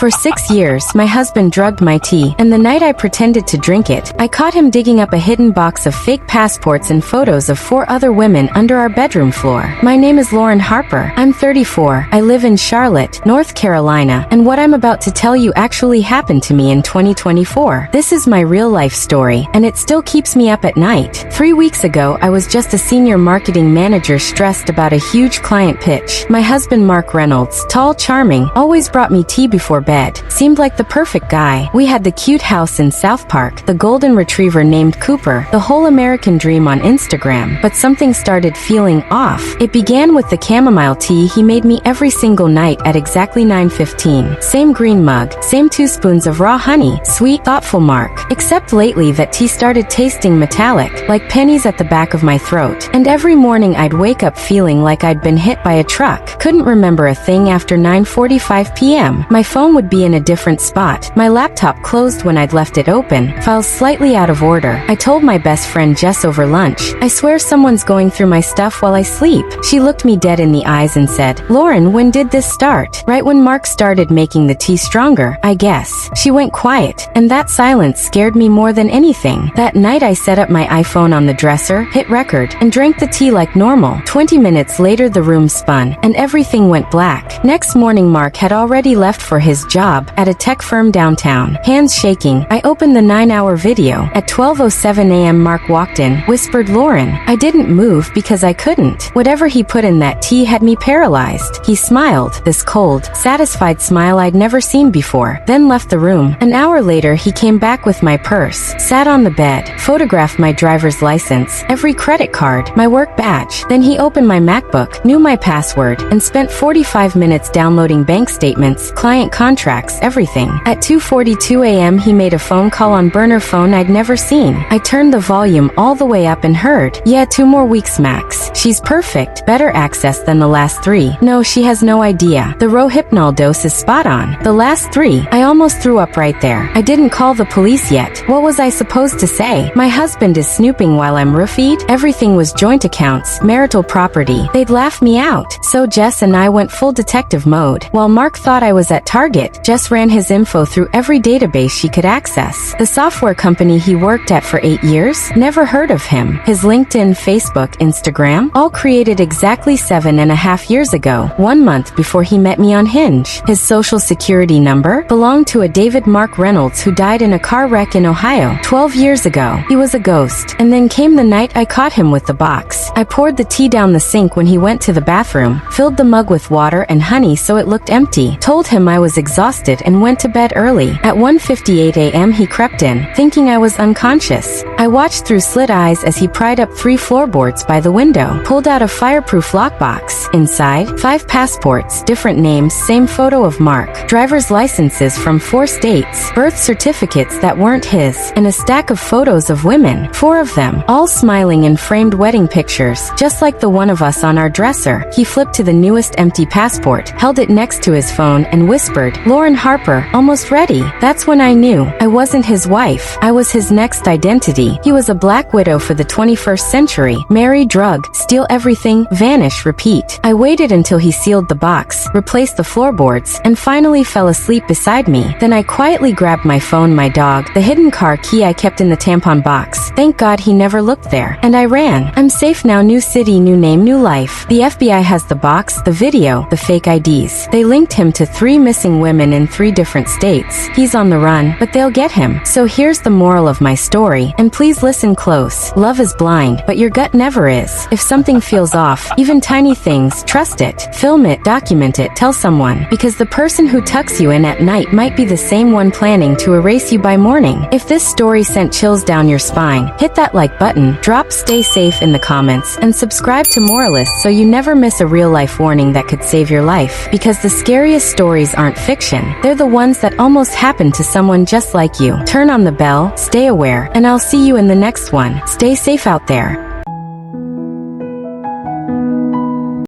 For 6 years, my husband drugged my tea, and the night I pretended to drink it, I caught him digging up a hidden box of fake passports and photos of 4 other women under our bedroom floor. My name is Lauren Harper. I'm 34. I live in Charlotte, North Carolina, and what I'm about to tell you actually happened to me in 2024. This is my real-life story, and it still keeps me up at night. 3 weeks ago, I was just a senior marketing manager stressed about a huge client pitch. My husband Mark Reynolds, tall, charming, always brought me tea before bed. Seemed like the perfect guy. We had the cute house in South Park, the golden retriever named Cooper, the whole American dream on Instagram. But something started feeling off. It began with the chamomile tea he made me every single night at exactly 9:15. Same green mug, same 2 spoons of raw honey, sweet, thoughtful Mark. Except lately that tea started tasting metallic, like pennies at the back of my throat. And every morning I'd wake up feeling like I'd been hit by a truck. Couldn't remember a thing after 9:45 p.m. My phone would be in a different spot. My laptop closed when I'd left it open, files slightly out of order. I told my best friend Jess over lunch, I swear someone's going through my stuff while I sleep. She looked me dead in the eyes and said, Lauren, when did this start? Right when Mark started making the tea stronger, I guess. She went quiet, and that silence scared me more than anything. That night I set up my iPhone on the dresser, hit record, and drank the tea like normal. 20 minutes later the room spun, and everything went black. Next morning Mark had already left for his job at a tech firm downtown. Hands shaking, I opened the 9-hour video. At 12:07 a.m. Mark walked in, whispered Lauren. I didn't move because I couldn't. Whatever he put in that tea had me paralyzed. He smiled, this cold, satisfied smile I'd never seen before, then left the room. An hour later he came back with my purse, sat on the bed, photographed my driver's license, every credit card, my work badge. Then he opened my MacBook, knew my password, and spent 45 minutes downloading bank statements, client contracts, everything. At 2:42 a.m. he made a phone call on burner phone I'd never seen. I turned the volume all the way up and heard, yeah, 2 more weeks max. She's perfect, better access than the last 3. No, she has no idea. The Rohypnol dose is spot on. The last 3, I almost threw up right there. I didn't call the police yet. What was I supposed to say? My husband is snooping while I'm roofied? Everything was joint accounts, marital property. They'd laugh me out. So Jess and I went full detective mode. While Mark thought I was at Target, Jess ran his info through every database she could access. The software company he worked at for 8 years? Never heard of him. His LinkedIn, Facebook, Instagram? All created exactly 7.5 years ago, 1 month before he met me on Hinge. His social security number belonged to a David Mark Reynolds who died in a car wreck in Ohio 12 years ago. He was a ghost. And then came the night I caught him with the box. I poured the tea down the sink when he went to the bathroom, filled the mug with water and honey so it looked empty, told him I was exhausted and went to bed early. At 1:58 a.m. he crept in, thinking I was unconscious. I watched through slit eyes as he pried up 3 floorboards by the window, pulled out a fireproof lockbox. Inside, 5 passports, different names, same photo of Mark, driver's licenses from 4 states, birth certificates that weren't his, and a stack of photos of women, 4 of them, all smiling in framed wedding pictures, just like the one of us on our dresser. He flipped to the newest empty passport, held it next to his phone, and whispered, Lauren Harper, almost ready. That's when I knew I wasn't his wife. I was his next identity. He was a black widow for the 21st century. Marry, drug, steal everything, vanish, repeat. I waited until he sealed the box, replaced the floorboards, and finally fell asleep beside me. Then I quietly grabbed my phone, my dog, the hidden car key I kept in the tampon box. Thank God he never looked there. And I ran. I'm safe now, new city, new name, new life. The FBI has the box, the video, the fake IDs. They linked him to 3 missing women in 3 different states. He's on the run, but they'll get him. So here's the moral of my story, and please listen close. Love is blind, but your gut never is. If something feels off, even tiny things, trust it. Film it, document it, tell someone, because the person who tucks you in at night might be the same one planning to erase you by morning. If this story sent chills down your spine, hit that like button, drop stay safe in the comments, and subscribe to Moralist so you never miss a real-life warning that could save your life. Because the scariest stories aren't fiction, they're the ones that almost happened to someone just like you. Turn on the bell, stay aware, and I'll see you in the next one. Stay safe out there.